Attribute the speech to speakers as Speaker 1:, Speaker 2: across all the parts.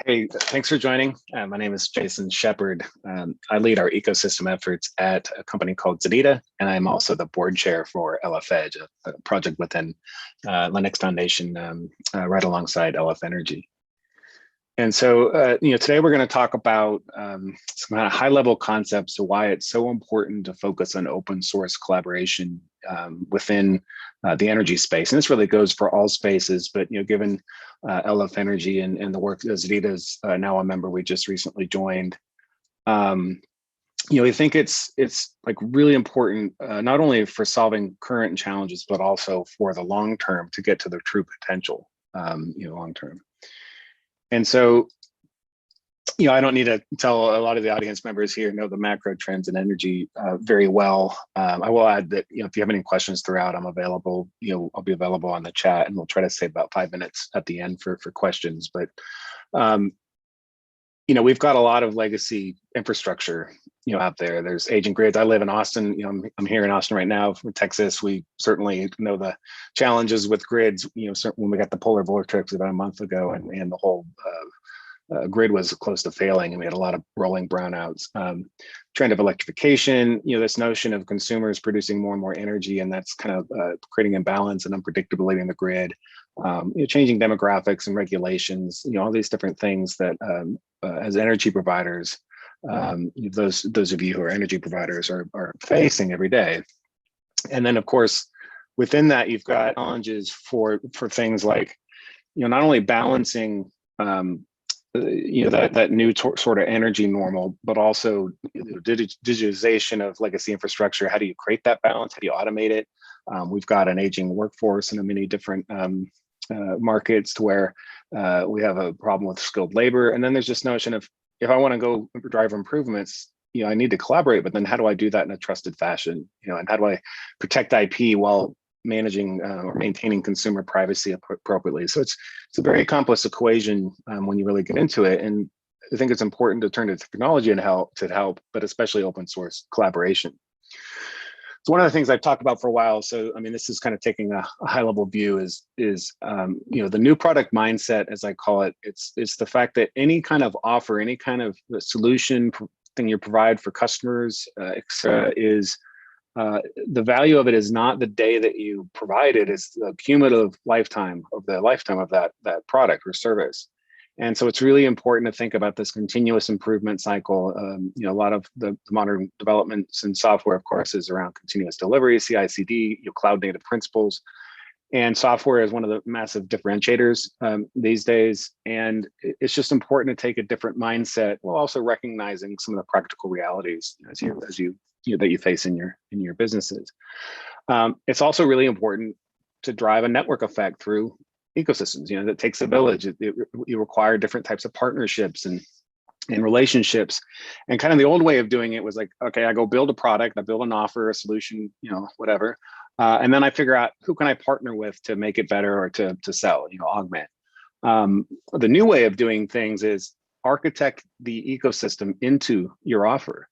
Speaker 1: Hey, thanks for joining. My name is Jason Shepard. I lead our ecosystem efforts at a company called ZEDEDA, and I'm also the board chair for LF Edge, a project within Linux Foundation, right alongside LF Energy. And so, today we're going to talk about some kind of high-level concepts of why it's so important to focus on open source collaboration within the energy space. And this really goes for all spaces, but given LF Energy and the work that ZEDEDA is now a member we just recently joined, we think it's like really important, not only for solving current challenges, but also for the long term to get to their true potential, long term. And so, I don't need to tell a lot of the audience members here know the macro trends in energy very well. I will add that, if you have any questions throughout, I'm available. I'll be available on the chat, and we'll try to save about 5 minutes at the end for questions. But, we've got a lot of legacy infrastructure, out there. There's aging grids. I live in Austin. I'm here in Austin right now from Texas. We certainly know the challenges with grids. When we got the polar vortex about a month ago, and the whole grid was close to failing, and we had a lot of rolling brownouts. Trend of electrification, this notion of consumers producing more and more energy, and that's kind of creating imbalance and unpredictability in the grid. Changing demographics and regulations, all these different things that as energy providers, those of you who are energy providers are facing every day. And then, of course, within that, you've got challenges for things like, not only balancing that new sort of energy normal, but also digitization of legacy infrastructure. How do you create that balance? How do you automate it? We've got an aging workforce in many different markets to where we have a problem with skilled labor. And then there's this notion of, if I want to go drive improvements, I need to collaborate, but then how do I do that in a trusted fashion? And how do I protect IP while managing or maintaining consumer privacy appropriately? So it's a very complex equation when you really get into it. And I think it's important to turn to technology and help, but especially open source collaboration. So one of the things I've talked about for a while, so this is kind of taking a high level view, is the new product mindset, as I call it. It's the fact that any kind of offer, any kind of solution thing you provide for customers, is the value of it is not the day that you provide it, it's the cumulative lifetime of that product or service. And so it's really important to think about this continuous improvement cycle. A lot of the modern developments in software, of course, is around continuous delivery, CI/CD, cloud native principles. And software is one of the massive differentiators these days. And it's just important to take a different mindset while also recognizing some of the practical realities as you that you face in your businesses. It's also really important to drive a network effect through ecosystems. That takes a village. You require different types of partnerships and relationships. And kind of the old way of doing it was like, okay, I go build a product, I build an offer, a solution, whatever. And then I figure out who can I partner with to make it better or to sell, augment. The new way of doing things is architect the ecosystem into your offer.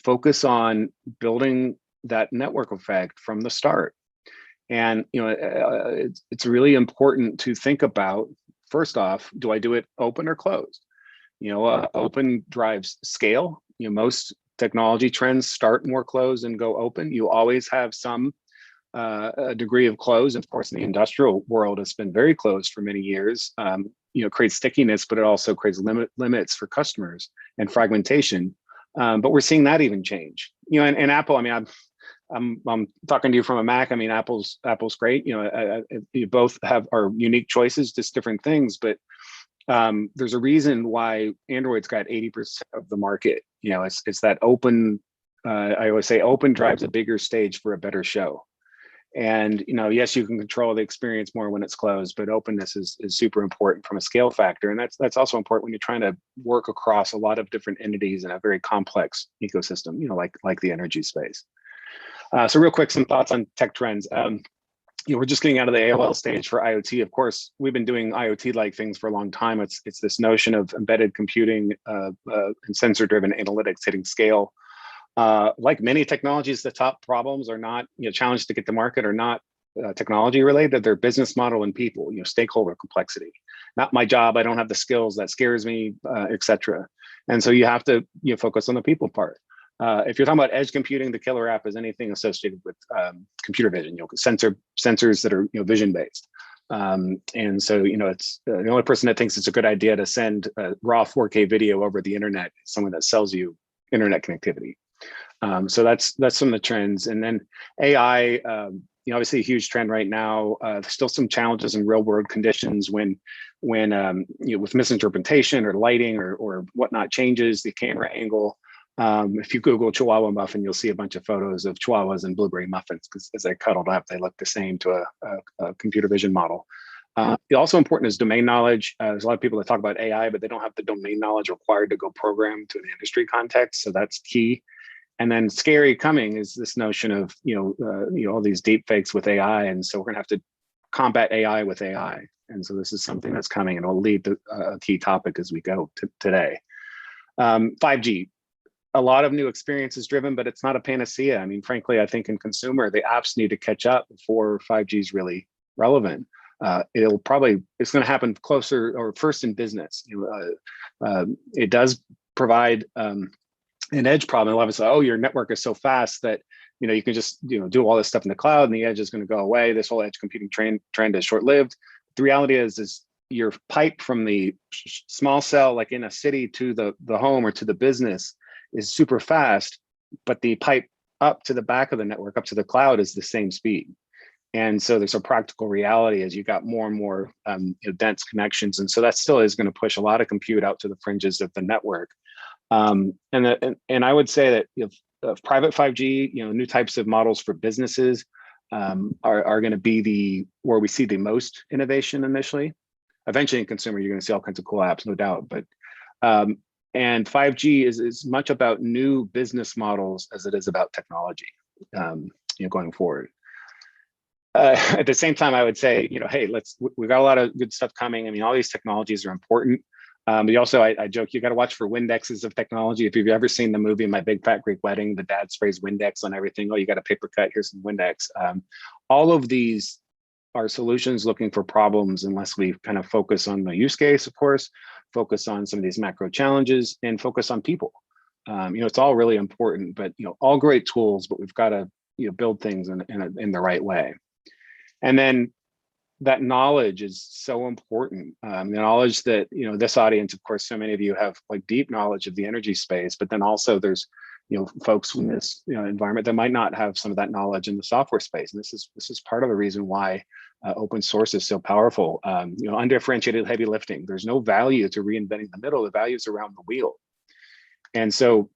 Speaker 1: Focus on building that network effect from the start. And it's really important to think about, first off, do I do it open or closed? Open drives scale. Most technology trends start more closed and go open. You always have some degree of close. Of course, in the industrial world, it's been very closed for many years. Creates stickiness, but it also creates limits for customers and fragmentation. But we're seeing that even change. And Apple, I'm talking to you from a Mac. Apple's great. You both are unique choices, just different things. But there's a reason why Android's got 80% of the market. It's that open. I always say open drives a bigger stage for a better show. And yes, you can control the experience more when it's closed, but openness is super important from a scale factor, and that's also important when you're trying to work across a lot of different entities in a very complex ecosystem. Like the energy space. So real quick, some thoughts on tech trends. We're just getting out of the AOL stage for IoT. Of course, we've been doing IoT-like things for a long time. It's this notion of embedded computing and sensor-driven analytics hitting scale. Like many technologies, the top problems are not, challenges to get to market are not technology related. They're business model and people, stakeholder complexity. Not my job. I don't have the skills. That scares me, etc. And so you have to focus on the people part. If you're talking about edge computing, the killer app is anything associated with computer vision, sensors that are vision based. And so it's the only person that thinks it's a good idea to send a raw 4K video over the internet is someone that sells you internet connectivity. So that's some of the trends. And then AI, obviously a huge trend right now. There's still some challenges in real world conditions when with misinterpretation or lighting or whatnot changes the camera angle. If you Google Chihuahua muffin, you'll see a bunch of photos of Chihuahuas and blueberry muffins because as they cuddled up, they look the same to a computer vision model. Also important is domain knowledge. There's a lot of people that talk about AI, but they don't have the domain knowledge required to go program to an industry context. So that's key. And then scary coming is this notion of all these deep fakes with AI, and so we're going to have to combat AI with AI. And so this is something that's coming, and will lead to a key topic as we go today. 5G, a lot of new experiences driven, but it's not a panacea. I mean, frankly, I think in consumer, the apps need to catch up before 5G is really relevant. It's going to happen closer or first in business. It does provide an edge problem. Obviously, your network is so fast that you can just do all this stuff in the cloud, and the edge is going to go away. This whole edge computing trend is short-lived. The reality is your pipe from the small cell, like in a city, to the home or to the business is super fast, but the pipe up to the back of the network, up to the cloud, is the same speed. And so there's a practical reality as you got more and more dense connections, and so that still is going to push a lot of compute out to the fringes of the network. And I would say that private 5G, new types of models for businesses are going to be where we see the most innovation initially. Eventually in consumer, you're going to see all kinds of cool apps, no doubt. But and 5G is as much about new business models as it is about technology, going forward. At the same time, I would say, hey, we've got a lot of good stuff coming. I mean, all these technologies are important. But you also, I joke, you got to watch for Windexes of technology. If you've ever seen the movie My Big Fat Greek Wedding, the dad sprays Windex on everything. Oh, you got a paper cut, here's some Windex. All of these are solutions looking for problems unless we kind of focus on the use case, of course, focus on some of these macro challenges, and focus on people. It's all really important, but all great tools, but we've got to build things in the right way. And then that knowledge is so important. The knowledge that, this audience, of course, so many of you have like deep knowledge of the energy space, but then also there's, folks in this environment that might not have some of that knowledge in the software space. And this is part of the reason why open source is so powerful. Undifferentiated heavy lifting. There's no value to reinventing the middle. The value is around the wheel. And so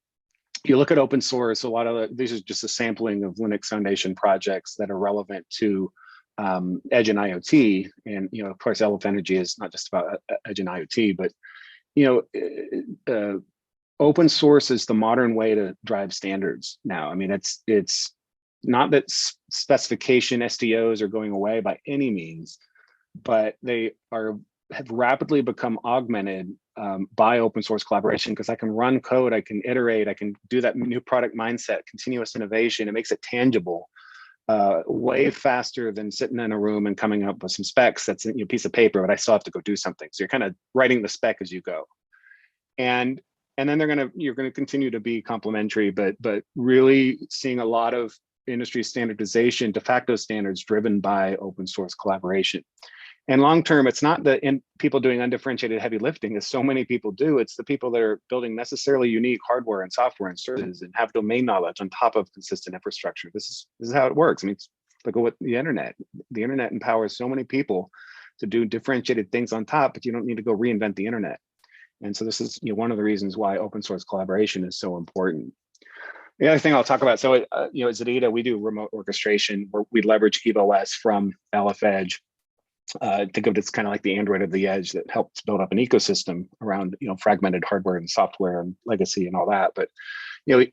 Speaker 1: you look at open source, a lot of these are just a sampling of Linux Foundation projects that are relevant to edge and IoT, and of course, Elephant Energy is not just about edge and IoT, but open source is the modern way to drive standards now. I mean, it's not that specification SDOs are going away by any means, but they have rapidly become augmented by open source collaboration, because I can run code, I can iterate, I can do that new product mindset, continuous innovation. It makes it tangible. Way faster than sitting in a room and coming up with some specs that's in your piece of paper, but I still have to go do something. So you're kind of writing the spec as you go, and then you're gonna continue to be complementary, but really seeing a lot of industry standardization, de facto standards driven by open source collaboration. And long term, it's not the people doing undifferentiated heavy lifting, as so many people do. It's the people that are building necessarily unique hardware and software and services and have domain knowledge on top of consistent infrastructure. This is how it works. I mean, look at what the internet empowers so many people to do differentiated things on top, but you don't need to go reinvent the internet. And so this is one of the reasons why open source collaboration is so important. The other thing I'll talk about, so at ZEDEDA, we do remote orchestration where we leverage EVOS from LF Edge. Think of it as kind of like the Android of the edge that helps build up an ecosystem around fragmented hardware and software and legacy and all that. But a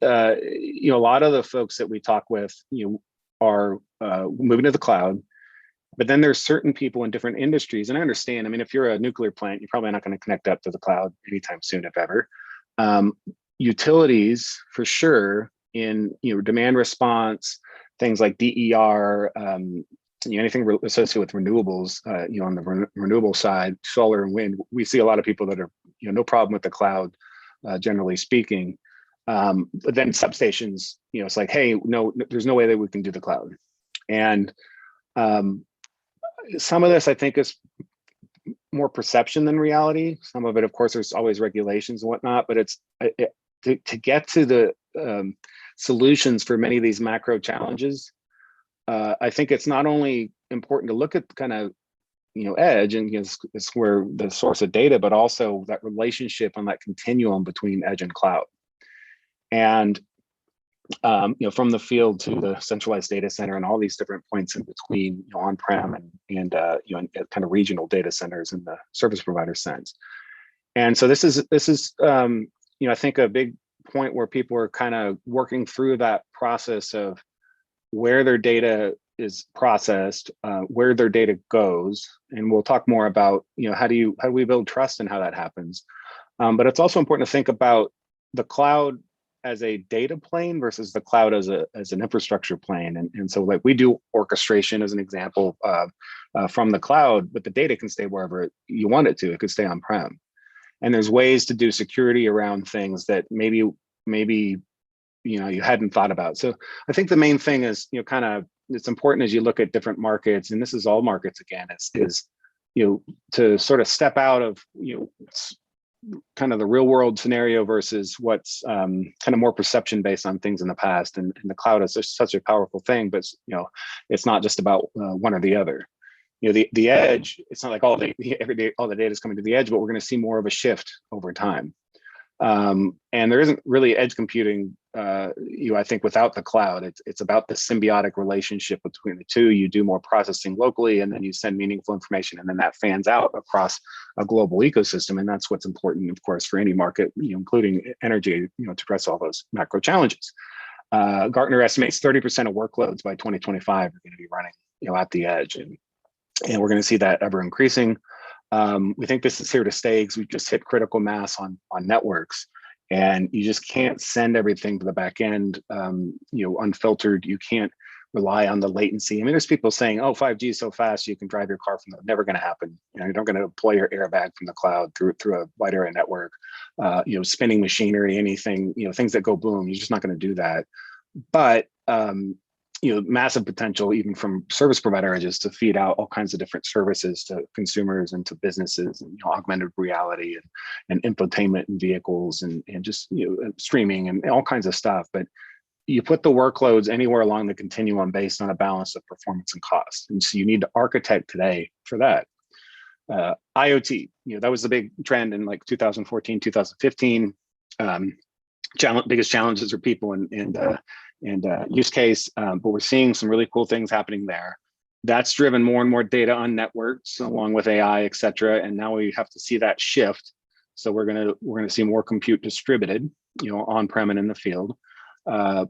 Speaker 1: lot of the folks that we talk with are moving to the cloud. But then there's certain people in different industries, and I understand. I mean, if you're a nuclear plant, you're probably not going to connect up to the cloud anytime soon, if ever. Utilities, for sure, in demand response, things like DER. anything associated with renewables, on the renewable side, solar and wind, we see a lot of people that are, no problem with the cloud, generally speaking. But then substations, it's like, hey, no, there's no way that we can do the cloud. And some of this, I think, is more perception than reality. Some of it, of course, there's always regulations and whatnot, but to get to the solutions for many of these macro challenges. I think it's not only important to look at kind of, edge, and it's where the source of data, but also that relationship on that continuum between edge and cloud. And from the field to the centralized data center and all these different points in between, on-prem and kind of regional data centers in the service provider sense. And so this is I think a big point where people are kind of working through that process of where their data is processed, where their data goes, and we'll talk more about how do we build trust and how that happens. But it's also important to think about the cloud as a data plane versus the cloud as an infrastructure plane. And so like we do orchestration as an example from the cloud, but the data can stay wherever you want it to. It could stay on-prem. And there's ways to do security around things that maybe you hadn't thought about. So I think the main thing is, kind of, it's important as you look at different markets, and this is all markets again, is to sort of step out of kind of the real world scenario versus what's kind of more perception based on things in the past. And the cloud is just such a powerful thing, but it's not just about one or the other. The edge, it's not like all the data is coming to the edge, but we're going to see more of a shift over time. And there isn't really edge computing, I think, without the cloud. It's about the symbiotic relationship between the two. You do more processing locally, and then you send meaningful information, and then that fans out across a global ecosystem. And that's what's important, of course, for any market, including energy, to address all those macro challenges. Gartner estimates 30% of workloads by 2025 are going to be running, at the edge, and we're going to see that ever increasing. We think this is here to stay because we just hit critical mass on networks, and you just can't send everything to the back end, unfiltered. You can't rely on the latency. I mean, there's people saying, "Oh, 5G is so fast you can drive your car from the." Never going to happen. You're not going to deploy your airbag from the cloud through a wide area network. Spinning machinery, anything, things that go boom. You're just not going to do that. But massive potential even from service provider edges to feed out all kinds of different services to consumers and to businesses, and augmented reality and infotainment in vehicles and just streaming and all kinds of stuff. But you put the workloads anywhere along the continuum based on a balance of performance and cost, and so you need to architect today for that. IoT, that was the big trend in like 2014, 2015. Biggest challenges are people and use case, but we're seeing some really cool things happening there. That's driven more and more data on networks along with AI, et cetera. And now we have to see that shift. So we're gonna see more compute distributed, on-prem and in the field.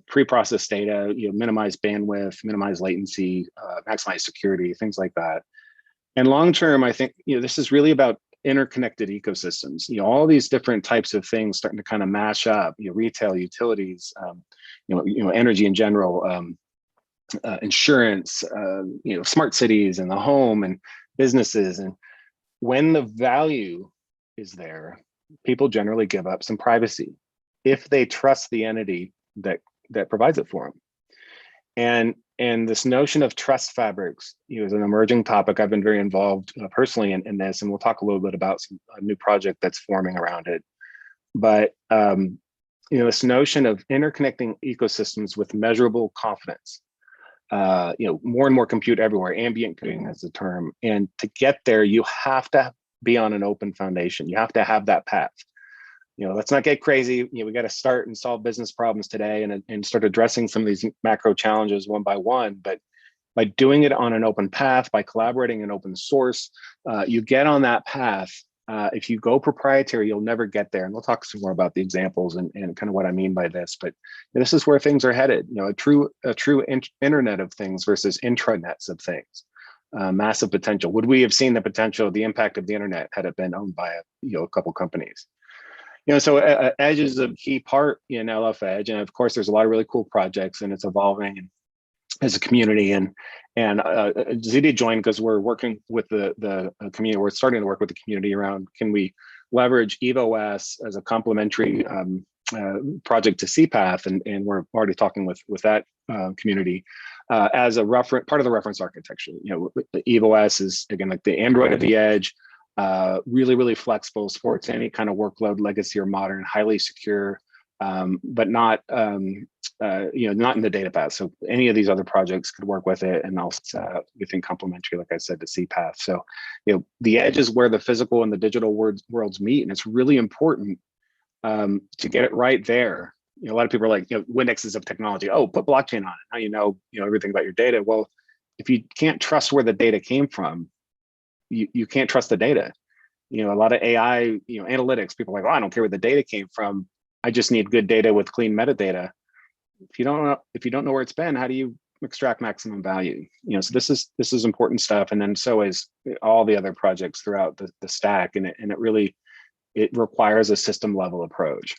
Speaker 1: Pre-processed data, minimize bandwidth, minimize latency, maximize security, things like that. And long-term, I think, this is really about interconnected ecosystems, all these different types of things starting to kind of mash up, retail, utilities, energy in general, insurance, smart cities and the home and businesses. And when the value is there, people generally give up some privacy if they trust the entity that provides it for them. And this notion of trust fabrics is an emerging topic. I've been very involved personally in this, and we'll talk a little bit about a new project that's forming around it. But this notion of interconnecting ecosystems with measurable confidence, more and more compute everywhere, ambient computing is the term. And to get there, you have to be on an open foundation. You have to have that path. Let's not get crazy. We got to start and solve business problems today and start addressing some of these macro challenges one by one. But by doing it on an open path, by collaborating in open source, you get on that path. If you go proprietary, you'll never get there. And we'll talk some more about the examples and kind of what I mean by this. But this is where things are headed. A true internet of things versus intranets of things. Massive potential. Would we have seen the potential, the impact of the internet had it been owned by a couple companies? So Edge is a key part in LF Edge, and of course, there's a lot of really cool projects, and it's evolving. as a community. And ZEDEDA joined because we're working with the community. We're starting to work with the community around, can we leverage EVOS as a complementary project to CPATH, and we're already talking with that community as a reference, part of the reference architecture. EVOS is, again, like the Android at the edge, really flexible, supports any kind of workload, legacy or modern, highly secure, but not not in the data path. So any of these other projects could work with it, and also we think complementary, like I said, to CPATH. So the edge is where the physical and the digital worlds meet, and it's really important to get it right there. A lot of people are like, Windex is of technology. Oh, put blockchain on it. Now you know everything about your data. Well, if you can't trust where the data came from, you can't trust the data. A lot of AI, analytics, people are like, oh, I don't care where the data came from. I just need good data with clean metadata. If you don't know where it's been, how do you extract maximum value? So this is important stuff. And then so is all the other projects throughout the stack. And it requires a system level approach.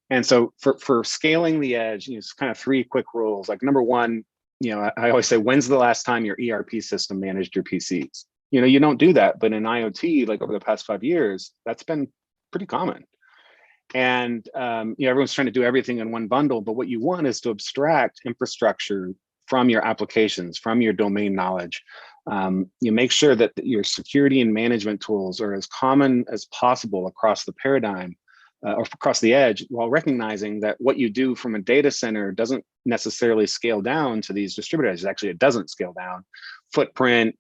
Speaker 1: And so for scaling the edge, it's kind of 3 quick rules. Like number 1, I always say, when's the last time your ERP system managed your PCs? You don't do that, but in IoT, like over the past 5 years, that's been pretty common. And everyone's trying to do everything in one bundle, but what you want is to abstract infrastructure from your applications, from your domain knowledge. You make sure that your security and management tools are as common as possible across the paradigm or across the edge, while recognizing that what you do from a data center doesn't necessarily scale down to these distributed edges. Actually, it doesn't scale down. Footprint,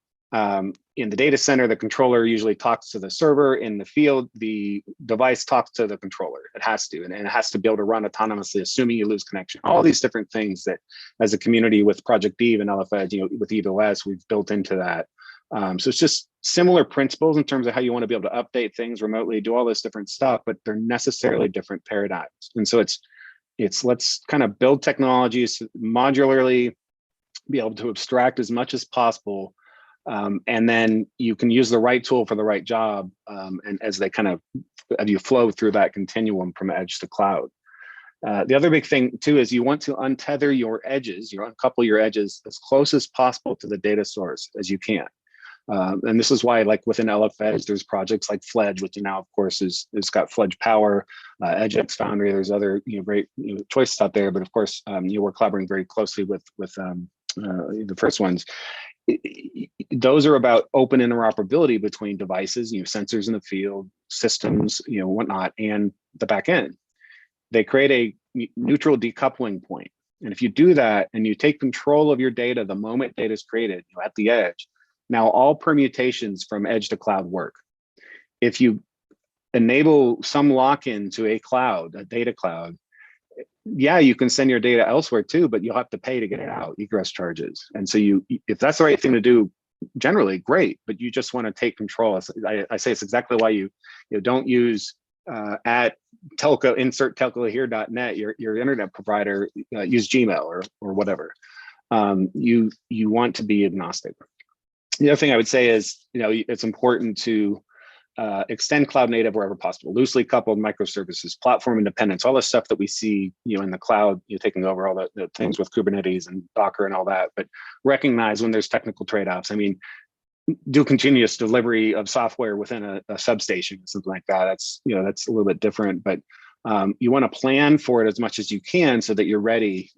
Speaker 1: in the data center, the controller usually talks to the server. In the field, the device talks to the controller. It has to, and it has to be able to run autonomously, assuming you lose connection. All these different things that, as a community with Project Eve and LFEdge, with EVOS, we've built into that. So it's just similar principles in terms of how you want to be able to update things remotely, do all this different stuff, but they're necessarily different paradigms. And so it's let's kind of build technologies modularly, be able to abstract as much as possible. And then you can use the right tool for the right job, and as you flow through that continuum from edge to cloud. The other big thing too is you want to untether your edges, uncouple your edges as close as possible to the data source as you can. And this is why, like within LFEdge, there's projects like Fledge, which now, of course, it's got Fledge Power, EdgeX Foundry. There's other great choices out there, but of course, we're collaborating very closely with the first ones. Those are about open interoperability between devices, sensors in the field, systems, whatnot, and the back end. They create a neutral decoupling point. And if you do that and you take control of your data the moment data is created at the edge, now all permutations from edge to cloud work. If you enable some lock-in to a cloud, a data cloud, yeah, you can send your data elsewhere too, but you'll have to pay to get it out, egress charges. And so if that's the right thing to do, generally great, but you just want to take control. I say it's exactly why you don't use at telco, insert telco here.net, your internet provider, use Gmail or whatever. You want to be agnostic. The other thing I would say is, it's important to extend cloud native wherever possible, loosely coupled microservices, platform independence, all the stuff that we see, in the cloud, taking over all the things with Kubernetes and Docker and all that. But recognize when there's technical trade-offs. I mean, do continuous delivery of software within a substation, something like that. That's that's a little bit different, but you want to plan for it as much as you can so that you're ready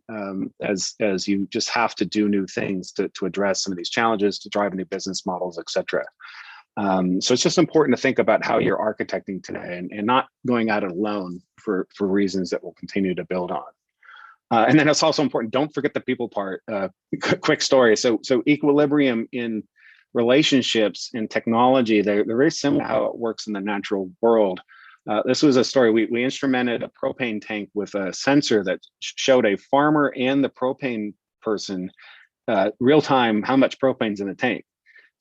Speaker 1: as you just have to do new things to address some of these challenges, to drive new business models, et cetera. So it's just important to think about how you're architecting today and not going at it alone for reasons that we'll continue to build on. And then it's also important, don't forget the people part. Quick story. So equilibrium in relationships in technology, they're very similar to how it works in the natural world. This was a story, we instrumented a propane tank with a sensor that showed a farmer and the propane person real time how much propane's in the tank.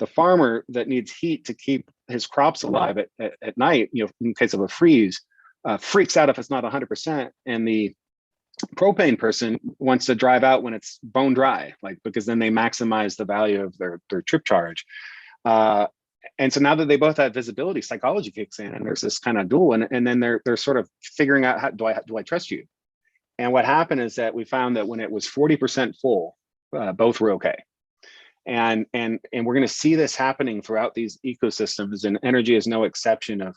Speaker 1: The farmer that needs heat to keep his crops alive at night, in case of a freeze, freaks out if it's not 100%. And the propane person wants to drive out when it's bone dry, because then they maximize the value of their trip charge. And so now that they both have visibility, psychology kicks in, and there's this kind of duel, and then they're sort of figuring out, how do I trust you? And what happened is that we found that when it was 40% full, both were okay. And we're going to see this happening throughout these ecosystems, and energy is no exception. Of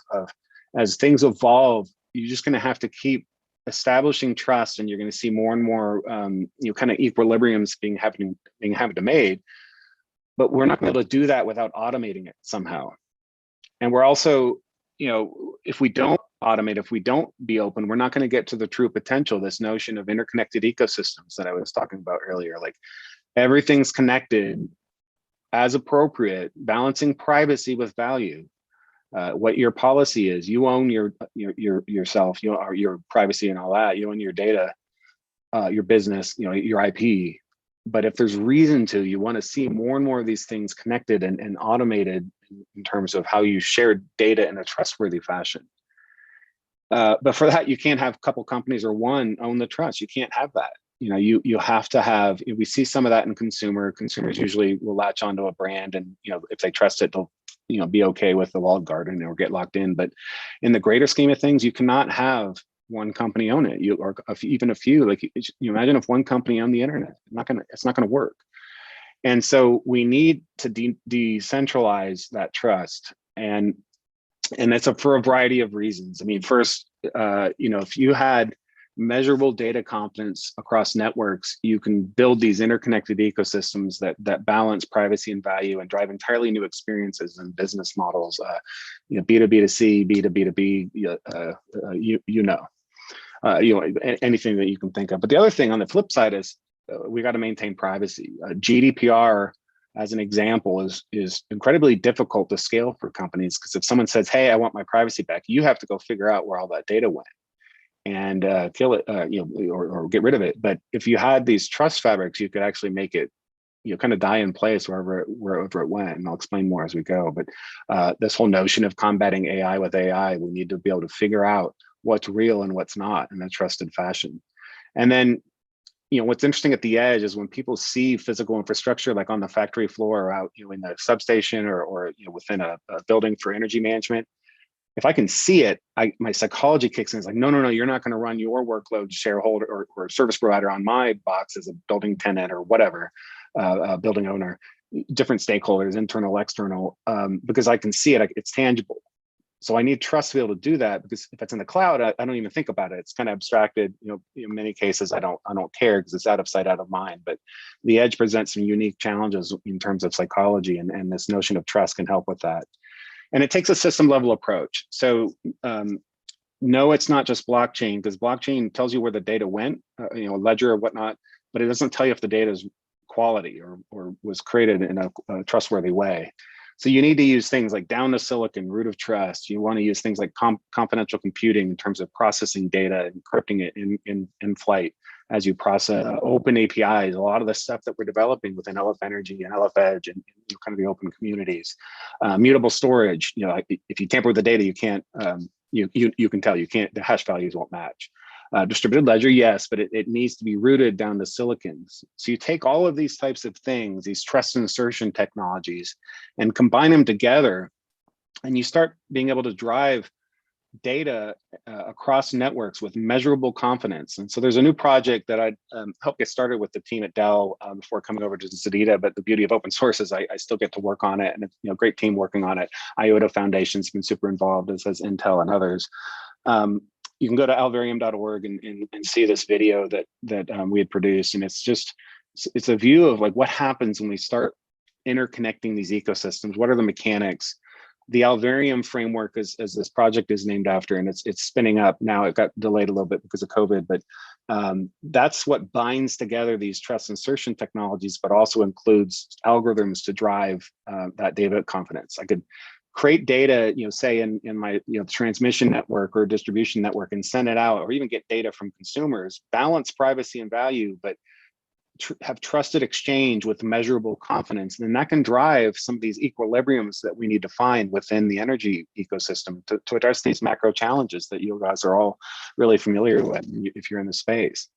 Speaker 1: as things evolve, you're just going to have to keep establishing trust, and you're going to see more and more kind of equilibriums being made. But we're not going to be able to do that without automating it somehow. And we're also, if we don't automate, if we don't be open, we're not going to get to the true potential, this notion of interconnected ecosystems that I was talking about earlier. Like, everything's connected as appropriate, balancing privacy with value. What your policy is, you own yourself, your privacy and all that. You own your data, your business, your IP. But if there's reason to, you want to see more and more of these things connected and automated in terms of how you share data in a trustworthy fashion. But for that, you can't have a couple companies or one own the trust. You can't have that. You have to have. We see some of that in consumers usually will latch onto a brand, and if they trust it, they'll be okay with the walled garden or get locked in. But in the greater scheme of things, you cannot have one company own it, or even a few. Like, you imagine if one company owned the internet, it's not gonna work. And so we need to decentralize that trust, and it's for a variety of reasons. I mean, first, if you had measurable data confidence across networks, you can build these interconnected ecosystems that balance privacy and value and drive entirely new experiences and business models. B2B2C, B2B2B, anything that you can think of. But the other thing on the flip side is we got to maintain privacy. GDPR, as an example, is incredibly difficult to scale for companies, because if someone says, "Hey, I want my privacy back," you have to go figure out where all that data went and kill it, or get rid of it. But if you had these trust fabrics, you could actually make it, kind of die in place wherever it went. And I'll explain more as we go. But this whole notion of combating AI with AI, we need to be able to figure out what's real and what's not in a trusted fashion. And then, what's interesting at the edge is when people see physical infrastructure, like on the factory floor or out, in the substation or within a building for energy management. If I can see it, my psychology kicks in. It's like, no, you're not going to run your workload shareholder or service provider on my box as a building tenant or whatever, building owner, different stakeholders, internal, external, because I can see it, it's tangible. So I need trust to be able to do that, because if it's in the cloud, I don't even think about it. It's kind of abstracted. In many cases, I don't care because it's out of sight, out of mind. But the edge presents some unique challenges in terms of psychology, and this notion of trust can help with that. And it takes a system level approach. So no, it's not just blockchain, because blockchain tells you where the data went, a ledger or whatnot, but it doesn't tell you if the data is quality or was created in a trustworthy way. So you need to use things like down the silicon, root of trust. You want to use things like confidential computing in terms of processing data, encrypting it in flight as you process open APIs. A lot of the stuff that we're developing within LF Energy and LF Edge and kind of the open communities. Mutable storage. If you tamper with the data, you can't. You can tell you can't. The hash values won't match. Distributed ledger, yes, but it needs to be rooted down to silicons. So you take all of these types of things, these trust insertion technologies, and combine them together, and you start being able to drive data across networks with measurable confidence. And so there's a new project that I helped get started with the team at Dell before coming over to ZEDEDA. But the beauty of open source is I still get to work on it, and it's great team working on it. IOTA Foundation's been super involved, as has Intel and others. You can go to alvarium.org and see this video that we had produced, and it's a view of like what happens when we start interconnecting these ecosystems. What are the mechanics? The Alvarium framework, as this project is named after, and it's spinning up now. It got delayed a little bit because of COVID, but that's what binds together these trust insertion technologies, but also includes algorithms to drive that data confidence. I could create data, say in my transmission network or distribution network, and send it out, or even get data from consumers, balance privacy and value, but have trusted exchange with measurable confidence. And then that can drive some of these equilibriums that we need to find within the energy ecosystem to address these macro challenges that you guys are all really familiar with if you're in the space.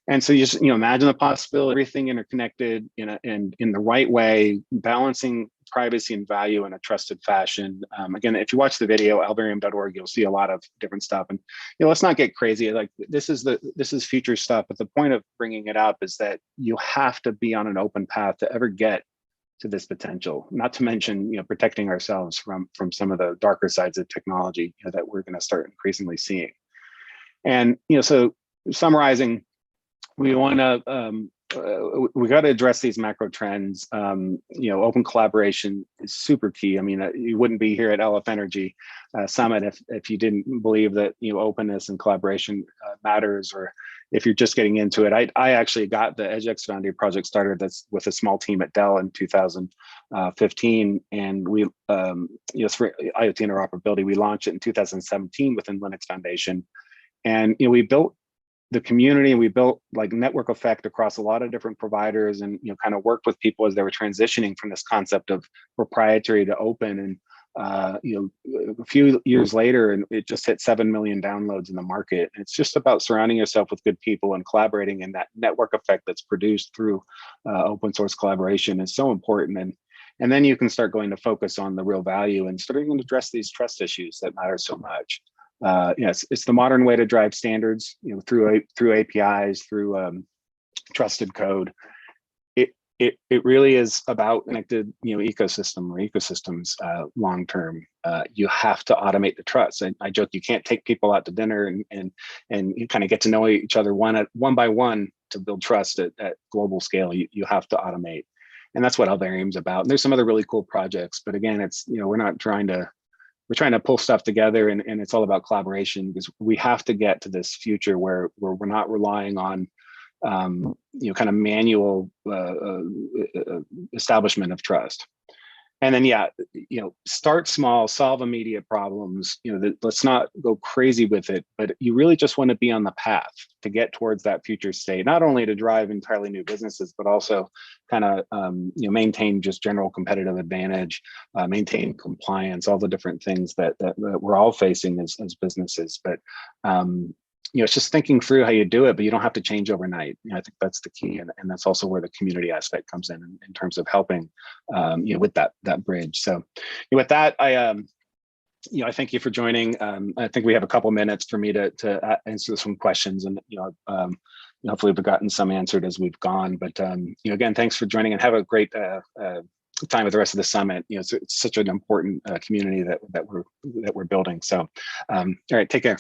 Speaker 1: And so you just imagine the possibility, everything interconnected in the right way, balancing privacy and value in a trusted fashion. Again, if you watch the video, alvarium.org, you'll see a lot of different stuff. And let's not get crazy. Like this is future stuff. But the point of bringing it up is that you have to be on an open path to ever get to this potential. Not to mention, protecting ourselves from some of the darker sides of technology that we're going to start increasingly seeing. And so summarizing, we want to we got to address these macro trends. Open collaboration is super key. I mean, you wouldn't be here at LF Energy Summit if you didn't believe that openness and collaboration matters, or if you're just getting into it. I actually got the EdgeX Foundry project started that's with a small team at Dell in 2015, and we for IoT interoperability, we launched it in 2017 within Linux Foundation, and we built the community, and we built like network effect across a lot of different providers, and kind of worked with people as they were transitioning from this concept of proprietary to open. And a few years later, and it just hit 7 million downloads in the market. And it's just about surrounding yourself with good people and collaborating, and that network effect that's produced through open source collaboration is so important. And then you can start going to focus on the real value and starting to address these trust issues that matter so much. Yes, it's the modern way to drive standards, through APIs, through trusted code. It really is about connected, ecosystem or ecosystems long term. You have to automate the trust. I joke, you can't take people out to dinner and you kind of get to know each other one by one to build trust at global scale. You have to automate, and that's what Alvarium's about. And there's some other really cool projects, but again, it's we're trying to pull stuff together, and it's all about collaboration, because we have to get to this future where we're not relying on kind of manual establishment of trust. And then start small, solve immediate problems. Let's not go crazy with it, but you really just want to be on the path to get towards that future state, not only to drive entirely new businesses, but also kind of maintain just general competitive advantage, maintain compliance, all the different things that we're all facing as businesses. But it's just thinking through how you do it, but you don't have to change overnight. I think that's the key, and that's also where the community aspect comes in terms of helping, with that bridge. So, with that, I thank you for joining. I think we have a couple minutes for me to answer some questions, and hopefully we've gotten some answered as we've gone. But again, thanks for joining, and have a great time with the rest of the summit. It's such an important community that we're building. So, all right, take care.